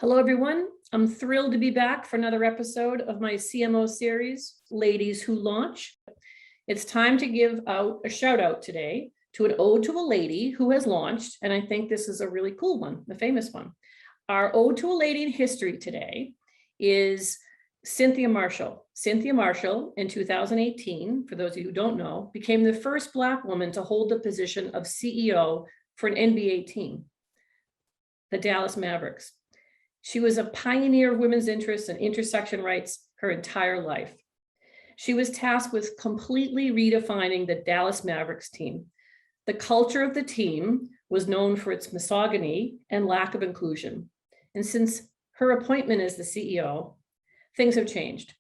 Hello, everyone. I'm thrilled to be back for another episode of my CMO series, Ladies Who Launch. It's time to give out a shout out today to an ode to a lady who has launched, and I think this is a really cool one, a famous one. Our ode to a lady in history today is Cynthia Marshall. Cynthia Marshall, in 2018, for those of you who don't know, became the first Black woman to hold the position of CEO for an NBA team, the Dallas Mavericks. She was a pioneer of women's interests and intersection rights her entire life. She was tasked with completely redefining the Dallas Mavericks team. The culture of the team was known for its misogyny and lack of inclusion. And since her appointment as the CEO, things have changed.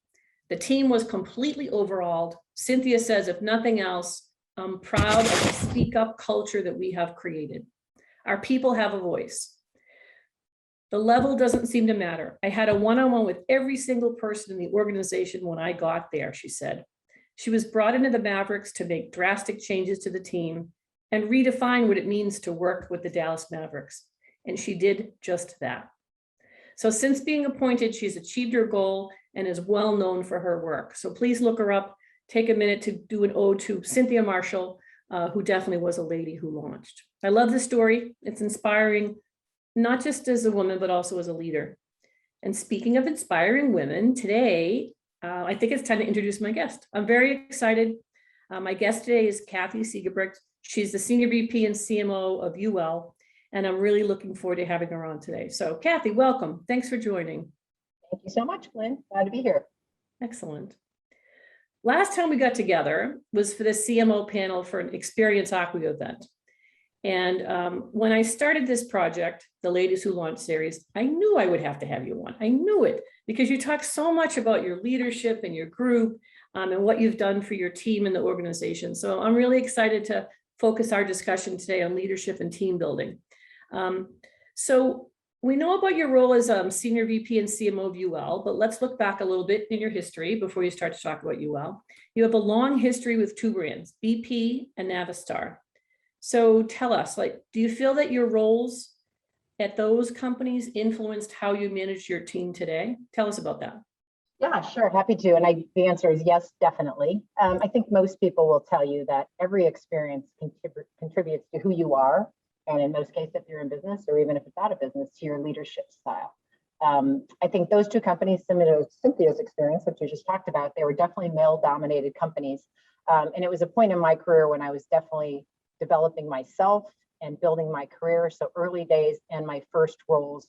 The team was completely overhauled. Cynthia says, if nothing else, I'm proud of the speak up culture that we have created. Our people have a voice. The level doesn't seem to matter. I had a one-on-one with every single person in the organization when I got there, she said. She was brought into the Mavericks to make drastic changes to the team and redefine what it means to work with the Dallas Mavericks. And she did just that. So since being appointed, she's achieved her goal and is well known for her work. So please look her up, take a minute to do an ode to Cynthia Marshall, who definitely was a lady who launched. I love the story. It's inspiring, not just as a woman, but also as a leader. And speaking of inspiring women, today, I think it's time to introduce my guest. I'm very excited. My guest today is Kathy Seegebrecht. She's the Senior VP and CMO of UL, and I'm really looking forward to having her on today. So Kathy, welcome. Thanks for joining. Thank you so much, Glenn. Glad to be here. Excellent. Last time we got together was for the CMO panel for an Experience Acquia event. And when I started this project, the Ladies Who Launch series, I knew I would have to have you on. I knew it because you talk so much about your leadership and your group and what you've done for your team and the organization. So I'm really excited to focus our discussion today on leadership and team building. So we know about your role as Senior VP and CMO of UL, but let's look back a little bit in your history before you start to talk about UL. You have a long history with two brands, BP and Navistar. So tell us, do you feel that your roles at those companies influenced how you manage your team today? Tell us about that. Yeah, sure. Happy to. And the answer is yes, definitely. I think most people will tell you that every experience contributes to who you are. And in most cases, if you're in business or even if it's out of business, to your leadership style. I think those two companies, similar to Cynthia's experience, which you just talked about, they were definitely male-dominated companies. And it was a point in my career when I was definitely developing myself and building my career. So early days and my first roles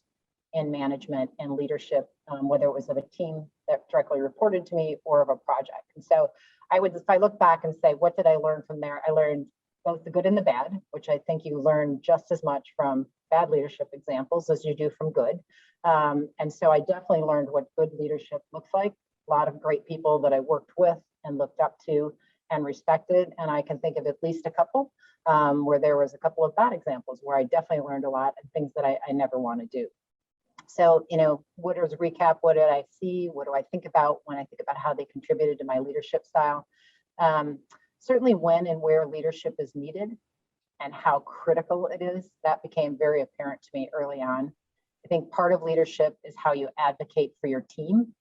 in management and leadership, whether it was of a team that directly reported to me or of a project. And so if I look back and say, what did I learn from there? I learned both the good and the bad, which I think you learn just as much from bad leadership examples as you do from good. And so I definitely learned what good leadership looks like. A lot of great people that I worked with and looked up to and respected. And I can think of at least a couple where there was a couple of bad examples where I definitely learned a lot and things that I never want to do. So, what is a recap? What did I see? What do I think about when I think about how they contributed to my leadership style? Certainly when and where leadership is needed and how critical it is, that became very apparent to me early on. I think part of leadership is how you advocate for your team.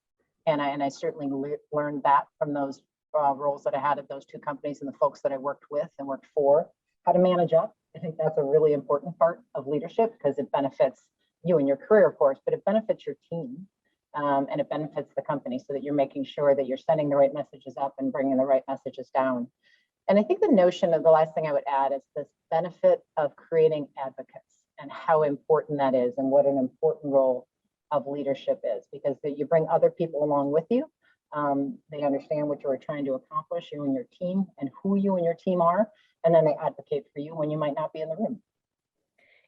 And I certainly learned that from those roles that I had at those two companies and the folks that I worked with and worked for. How to manage up. I think that's a really important part of leadership because it benefits you and your career, of course, but it benefits your team and it benefits the company so that you're making sure that you're sending the right messages up and bringing the right messages down. And I think the notion of the last thing I would add is this benefit of creating advocates and how important that is and what an important role of leadership is because you bring other people along with you. They understand what you are trying to accomplish, you and your team, and who you and your team are, and then they advocate for you when you might not be in the room.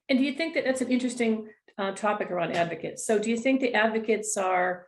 And do you think that that's an interesting topic around advocates? So do you think the advocates are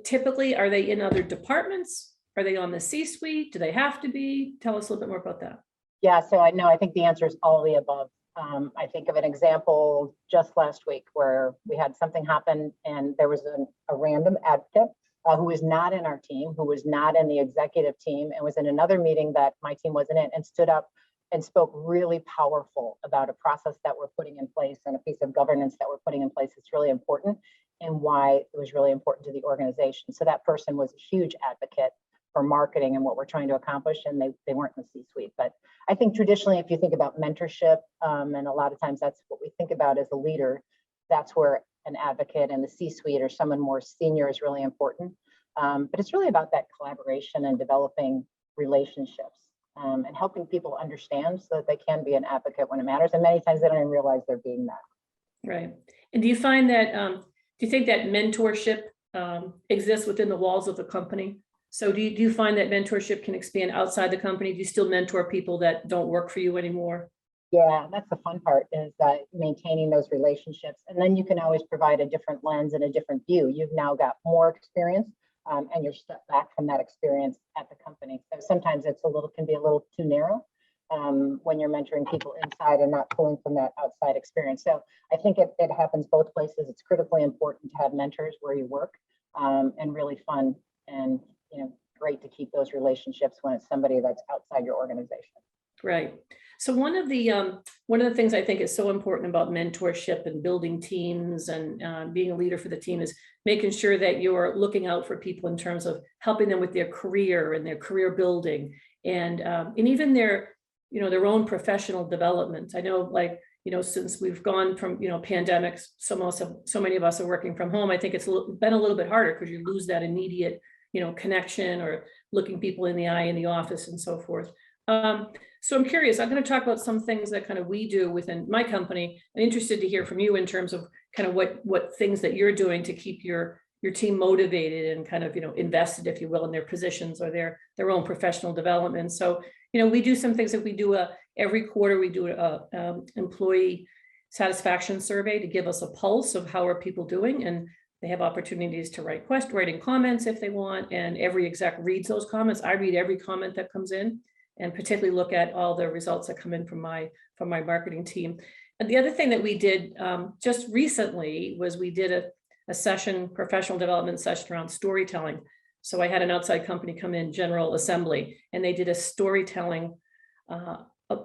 typically in other departments? Are they on the C-suite? Do they have to be? Tell us a little bit more about that. Yeah, so I think the answer is all the above. I think of an example just last week where we had something happen and there was a random advocate who was not in our team, who was not in the executive team and was in another meeting that my team wasn't in and stood up and spoke really powerful about a process that we're putting in place and a piece of governance that we're putting in place that's really important and why it was really important to the organization. So that person was a huge advocate for marketing and what we're trying to accomplish, and they weren't in the C-suite. But I think traditionally, if you think about mentorship, and a lot of times that's what we think about as a leader, that's where an advocate in the C-suite or someone more senior is really important. But it's really about that collaboration and developing relationships. And helping people understand so that they can be an advocate when it matters. And many times they don't even realize they're being that. Right. And do you find that, do you think that mentorship exists within the walls of the company? So do you find that mentorship can expand outside the company? Do you still mentor people that don't work for you anymore? Yeah, that's the fun part, is maintaining those relationships. And then you can always provide a different lens and a different view. You've now got more experience. And you're stepped back from that experience at the company. So sometimes can be a little too narrow when you're mentoring people inside and not pulling from that outside experience. So I think it happens both places. It's critically important to have mentors where you work, and really fun and great to keep those relationships when it's somebody that's outside your organization. Right. So one of the things I think is so important about mentorship and building teams and being a leader for the team is making sure that you're looking out for people in terms of helping them with their career and their career building and even their own professional development. I know, since we've gone from pandemics, so many of us are working from home. I think it's been a little bit harder because you lose that immediate connection or looking people in the eye in the office and so forth. So I'm curious, I'm going to talk about some things that kind of we do within my company. I'm interested to hear from you in terms of kind of what things that you're doing to keep your team motivated and kind of, invested, if you will, in their positions or their own professional development. So, we do some things that we do every quarter. We do a employee satisfaction survey to give us a pulse of how are people doing, and they have opportunities to writing comments if they want, and every exec reads those comments. I read every comment that comes in, and particularly look at all the results that come in from my marketing team. And the other thing that we did just recently was we did a session, professional development session around storytelling. So I had an outside company come in, General Assembly, and they did a storytelling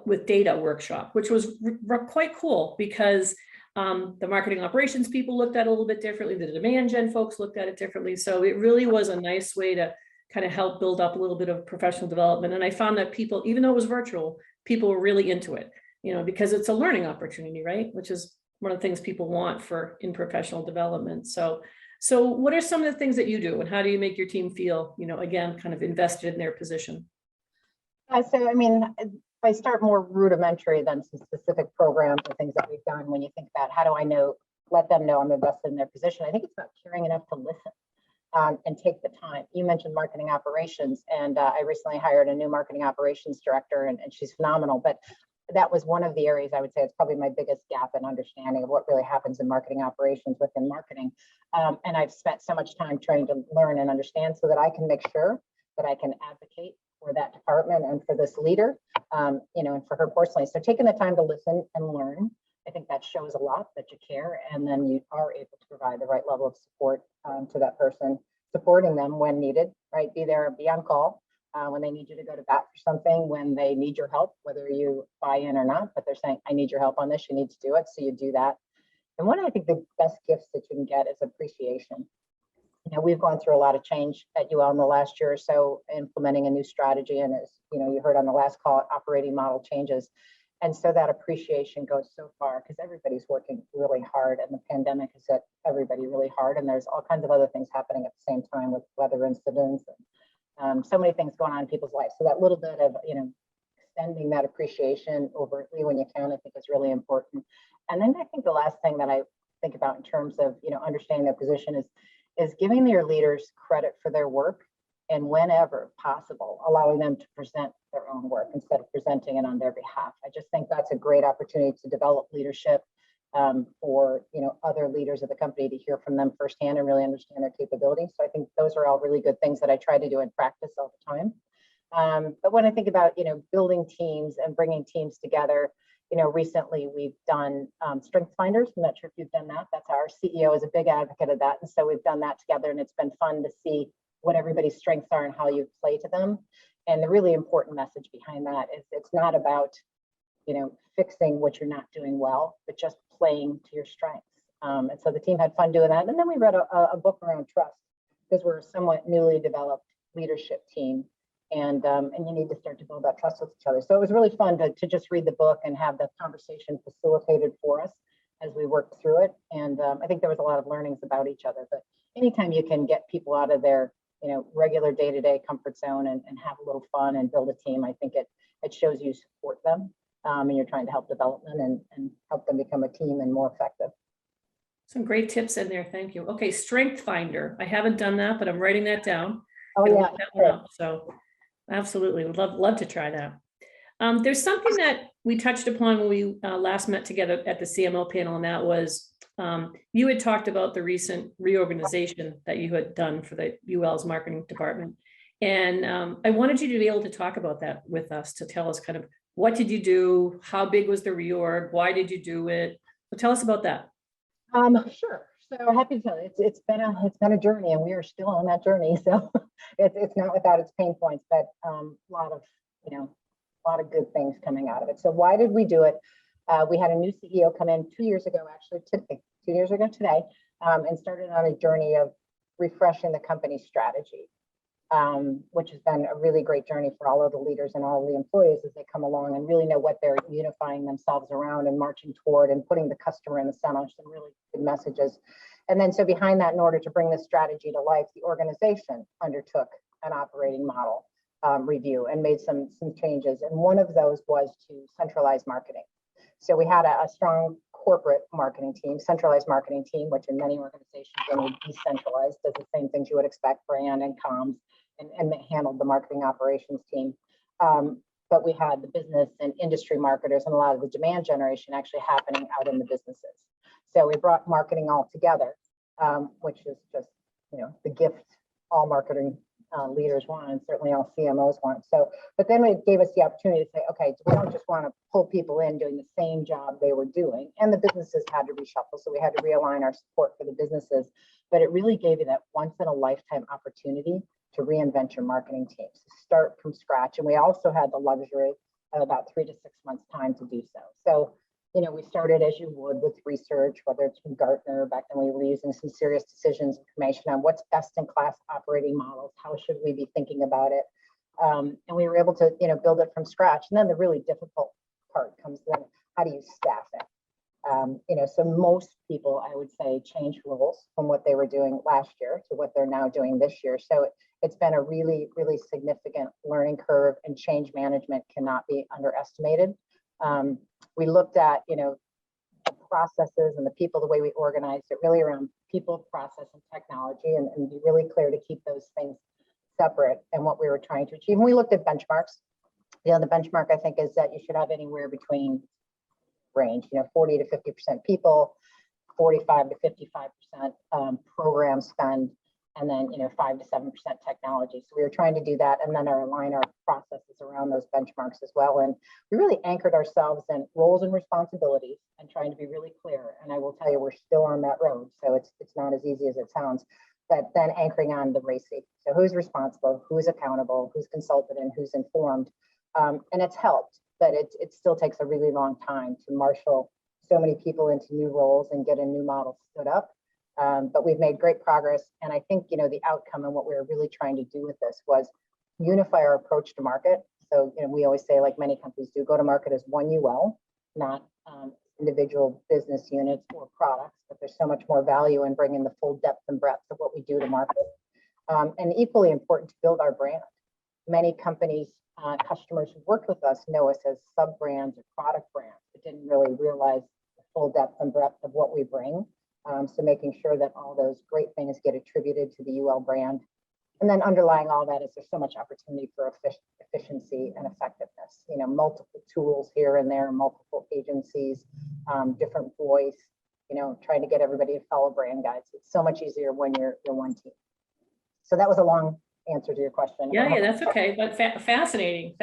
with data workshop, which was quite cool because the marketing operations people looked at it a little bit differently. The demand gen folks looked at it differently. So it really was a nice way to kind of help build up a little bit of professional development. And I found that people, even though it was virtual, people were really into it, because it's a learning opportunity, right? Which is one of the things people want in professional development. So what are some of the things that you do, and how do you make your team feel, again, kind of invested in their position? So, if I start more rudimentary than some specific programs or things that we've done, when you think about how do I let them know I'm invested in their position, I think it's about caring enough to listen. And take the time. You mentioned marketing operations, and I recently hired a new marketing operations director, and she's phenomenal. But that was one of the areas I would say it's probably my biggest gap in understanding of what really happens in marketing operations within marketing. And I've spent so much time trying to learn and understand so that I can make sure that I can advocate for that department and for this leader, and for her personally. So taking the time to listen and learn, I think that shows a lot that you care, and then you are able to provide the right level of support to that person, supporting them when needed, right? Be there, be on call when they need you to go to bat for something, when they need your help, whether you buy in or not, but they're saying, I need your help on this, you need to do it, so you do that. And one of, I think, the best gifts that you can get is appreciation. We've gone through a lot of change at UL in the last year or so, implementing a new strategy, and as you heard on the last call, operating model changes. And so that appreciation goes so far because everybody's working really hard, and the pandemic has hit everybody really hard. And there's all kinds of other things happening at the same time with weather incidents and so many things going on in people's lives. So that little bit of, extending that appreciation overtly when you can, I think is really important. And then I think the last thing that I think about in terms of, understanding their position is giving your leaders credit for their work, and whenever possible, allowing them to present their own work instead of presenting it on their behalf. I just think that's a great opportunity to develop leadership for other leaders of the company, to hear from them firsthand and really understand their capabilities. So I think those are all really good things that I try to do in practice all the time. But when I think about building teams and bringing teams together, recently we've done strength finders. I'm not sure if you've done that. That's our CEO is a big advocate of that, and so we've done that together, and it's been fun to see what everybody's strengths are and how you play to them. And the really important message behind that is it's not about fixing what you're not doing well, but just playing to your strengths. And so the team had fun doing that. And then we read a book around trust, because we're a somewhat newly developed leadership team. And you need to start to build that trust with each other. So it was really fun to just read the book and have the conversation facilitated for us as we worked through it. And I think there was a lot of learnings about each other. But anytime you can get people out of their regular day-to-day comfort zone and have a little fun and build a team, I think it shows you support them, and you're trying to help development and help them become a team and more effective. Some great tips in there. Thank you. Okay, Strength Finder. I haven't done that, but I'm writing that down. Oh yeah, that one up, so absolutely would love to try that. There's something that we touched upon when we last met together at the CMO panel, and that was you had talked about the recent reorganization that you had done for the UL's marketing department. And I wanted you to be able to talk about that with us, to tell us kind of what did you do, how big was the reorg, why did you do it? So tell us about that. Sure. So happy to tell you, it's been a journey, and we are still on that journey. So it's not without its pain points, but a lot of good things coming out of it. So why did we do it? We had a new CEO come in 2 years ago, actually today, 2 years ago today, and started on a journey of refreshing the company's strategy, which has been a really great journey for all of the leaders and all of the employees as they come along and really know what they're unifying themselves around and marching toward, and putting the customer in the center. Some really good messages. And then so behind that, in order to bring this strategy to life, the organization undertook an operating model review and made some changes. And one of those was to centralize marketing. So we had a strong corporate marketing team, centralized marketing team, which in many organizations they need decentralized, does the same things you would expect, brand and comms, and handled the marketing operations team. But we had the business and industry marketers and a lot of the demand generation actually happening out in the businesses. So we brought marketing all together, which is just, the gift all marketing leaders want, and certainly all CMOs want. So, but then it gave us the opportunity to say, okay, we don't just want to pull people in doing the same job they were doing, and the businesses had to reshuffle. So we had to realign our support for the businesses, but it really gave you that once in a lifetime opportunity to reinvent your marketing teams, start from scratch. And we also had the luxury of about 3 to 6 months time to do so. So, we started as you would with research, whether it's from Gartner. Back then we were using some serious decisions information on what's best in class operating models, how should we be thinking about it, and we were able to build it from scratch. And then the really difficult part comes then, how do you staff it? So most people, I would say, change roles from what they were doing last year to what they're now doing this year. So it's been a really, really significant learning curve, and change management cannot be underestimated. We looked at, the processes and the people, the way we organized it, really around people, process, and technology, and be really clear to keep those things separate and what we were trying to achieve. And we looked at benchmarks. The benchmark, I think, is that you should have anywhere between range, 40 to 50% people, 45 to 55% program spend, and then 5 to 7% technology. So we were trying to do that, and then align our processes around those benchmarks as well. And we really anchored ourselves in roles and responsibilities and trying to be really clear. And I will tell you, we're still on that road, so it's not as easy as it sounds. But then anchoring on the RACI. So who's responsible, who's accountable, who's consulted, and who's informed. And it's helped, but it still takes a really long time to marshal so many people into new roles and get a new model stood up. But we've made great progress. And I think, the outcome and what we were really trying to do with this was unify our approach to market. So, we always say, like many companies do, go to market as one UL, not individual business units or products, but there's so much more value in bringing the full depth and breadth of what we do to market. And equally important to build our brand. Many companies, customers who worked with us know us as sub brands or product brands, but didn't really realize the full depth and breadth of what we bring. So making sure that all those great things get attributed to the UL brand. And then underlying all that is there's so much opportunity for efficiency and effectiveness. Multiple tools here and there, multiple agencies, different voice, trying to get everybody to follow brand guides. It's so much easier when you're one team. So that was a long answer to your question. Yeah, that's okay, but fascinating.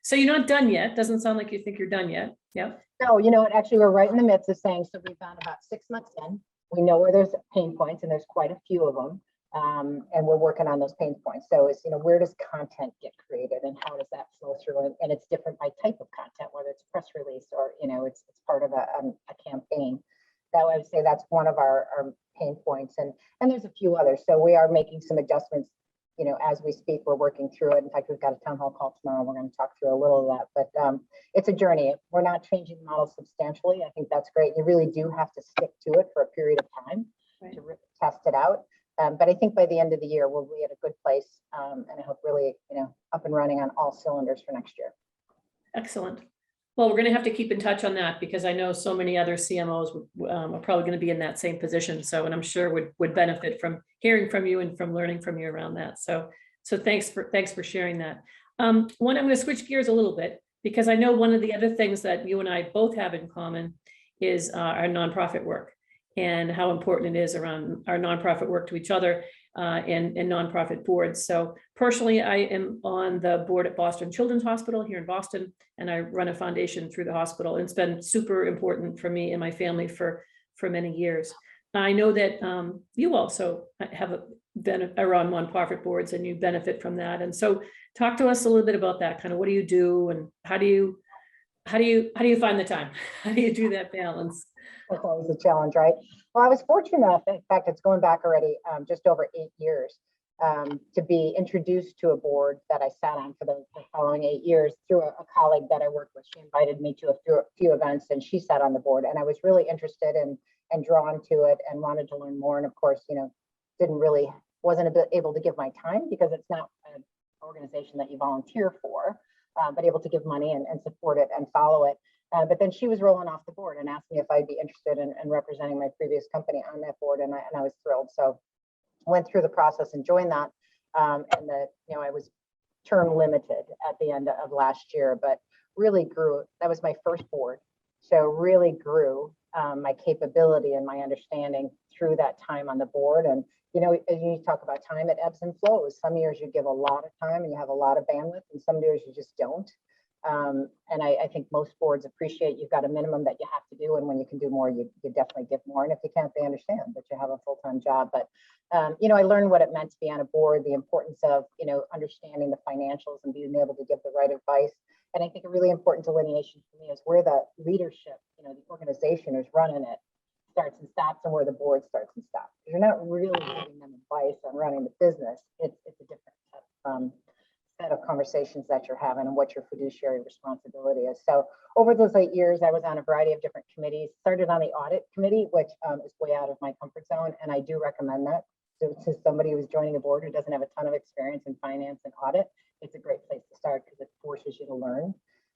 So you're not done yet. Doesn't sound like you think you're done yet. Yeah. No, actually we're right in the midst of saying, so we've gone about 6 months in. We know where there's pain points, and there's quite a few of them. And we're working on those pain points. So it's, where does content get created and how does that flow through? And it's different by type of content, whether it's press release or, it's part of a campaign. That I would say that's one of our pain points. And there's a few others. So we are making some adjustments, as we speak. We're working through it. In fact, we've got a town hall call tomorrow. We're going to talk through a little of that, but it's a journey. We're not changing the model substantially. I think that's great. You really do have to stick to it for a period of time to test it out. But I think by the end of the year, we'll be at a good place, and I hope really, up and running on all cylinders for next year. Excellent. Well, we're going to have to keep in touch on that because I know so many other CMOs are probably going to be in that same position. So, and I'm sure would benefit from hearing from you and from learning from you around that. So thanks for sharing that. I'm going to switch gears a little bit because I know one of the other things that you and I both have in common is our nonprofit work and how important it is around our nonprofit work to each other and nonprofit boards. So personally, I am on the board at Boston Children's Hospital here in Boston, and I run a foundation through the hospital. And it's been super important for me and my family for many years. I know that you also have are on nonprofit boards and you benefit from that. And so talk to us a little bit about that. Kind of what do you do and how do you find the time? How do you do that balance? That's always a challenge, right? Well, I was fortunate enough, in fact, it's going back already just over 8 years, to be introduced to a board that I sat on for the following 8 years through a colleague that I worked with. She invited me to a few events and she sat on the board, and I was really interested and drawn to it and wanted to learn more. And of course, wasn't able to give my time because it's not an organization that you volunteer for, but able to give money and support it and follow it. But then she was rolling off the board and asked me if I'd be interested in representing my previous company on that board, and I was thrilled. So I went through the process and joined that, and I was term limited at the end of last year, but really grew. That was my first board, so really grew my capability and my understanding through that time on the board. And as you talk about time, it ebbs and flows. Some years you give a lot of time and you have a lot of bandwidth, and some years you just don't. And I think most boards appreciate you've got a minimum that you have to do, and when you can do more, you definitely give more. And if you can't, they understand that you have a full-time job. But I learned what it meant to be on a board, the importance of understanding the financials and being able to give the right advice. And I think a really important delineation for me is where the leadership, the organization is running it, starts and stops, and where the board starts and stops. You're not really giving them advice on running the business. It's a different set of conversations that you're having and what your fiduciary responsibility is. So over those 8 years, I was on a variety of different committees. Started on the audit committee, which is way out of my comfort zone, and I do recommend that to somebody who's joining a board who doesn't have a ton of experience in finance and audit. It's a great place to start because it forces you to learn.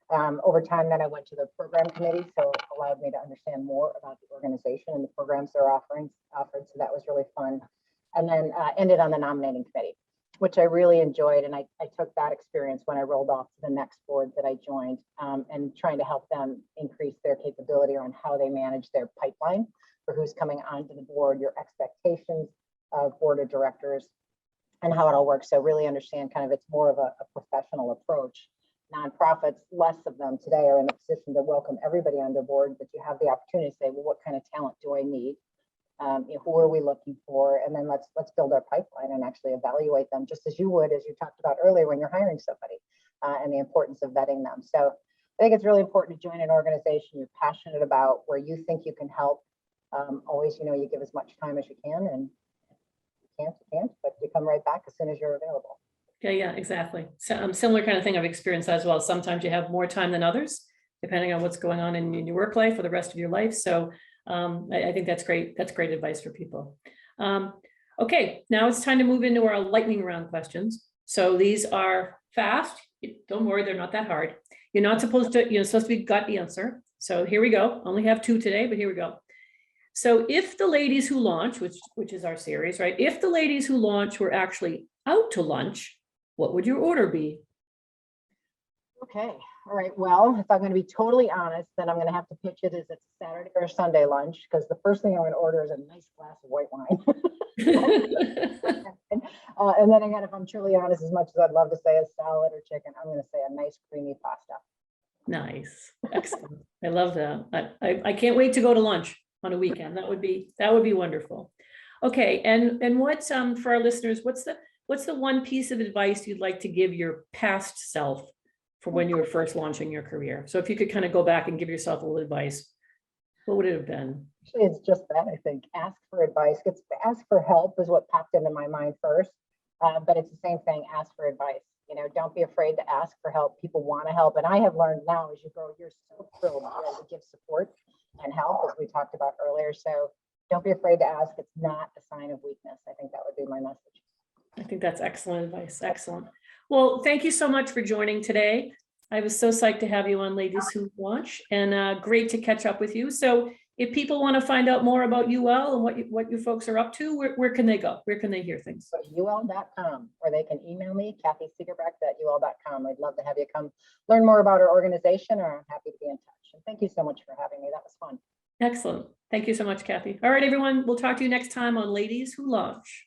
Over time, then I went to the program committee, so it allowed me to understand more about the organization and the programs they're offered. So that was really fun. And then ended on the nominating committee, which I really enjoyed. And I took that experience when I rolled off to the next board that I joined, and trying to help them increase their capability on how they manage their pipeline for who's coming onto the board, your expectations of board of directors, and how it all works. So really understand kind of it's more of a professional approach. Nonprofits, less of them today, are in a position to welcome everybody on the board, but you have the opportunity to say, well, what kind of talent do I need? Who are we looking for? And then let's build our pipeline and actually evaluate them just as you would, as you talked about earlier, when you're hiring somebody, and the importance of vetting them. So I think it's really important to join an organization you're passionate about, where you think you can help. Always, you give as much time as you can, and you can't, but you come right back as soon as you're available. Yeah, exactly. So, similar kind of thing I've experienced as well. Sometimes you have more time than others, depending on what's going on in your work life or the rest of your life. So I think that's great. That's great advice for people. Okay, now it's time to move into our lightning round questions. So these are fast. Don't worry, they're not that hard. You're not supposed to, supposed to be gut answer. So here we go. Only have 2 today, but here we go. So if the ladies who launch, which is our series, right? If the ladies who launch were actually out to lunch, what would your order be? Okay. All right. Well, if I'm going to be totally honest, then I'm going to have to pitch it as it's a Saturday or Sunday lunch, because the first thing I'm going to order is a nice glass of white wine. And then again, if I'm truly honest, as much as I'd love to say a salad or chicken, I'm going to say a nice creamy pasta. Nice. Excellent. I love that. I can't wait to go to lunch on a weekend. That would be wonderful. Okay, and what's for our listeners, what's the one piece of advice you'd like to give your past self for when you were first launching your career? So if you could kind of go back and give yourself a little advice, what would it have been? Actually, it's just that, I think. Ask for advice. Ask for help is what popped into my mind first. But it's the same thing, ask for advice. Don't be afraid to ask for help. People want to help. And I have learned now as you grow, you're so thrilled to be able to give support and help, as we talked about earlier. So don't be afraid to ask. It's not a sign of weakness. I think that would be my message. I think that's excellent advice. Excellent. Well, thank you so much for joining today. I was so psyched to have you on Ladies Who Launch, and great to catch up with you. So if people want to find out more about UL and what you folks are up to, where can they go? Where can they hear things? Go to ul.com, or they can email me, Seegebrecht@ul.com. I'd love to have you come learn more about our organization, or I'm happy to be in touch. And thank you so much for having me. That was fun. Excellent. Thank you so much, Kathy. All right, everyone. We'll talk to you next time on Ladies Who Launch.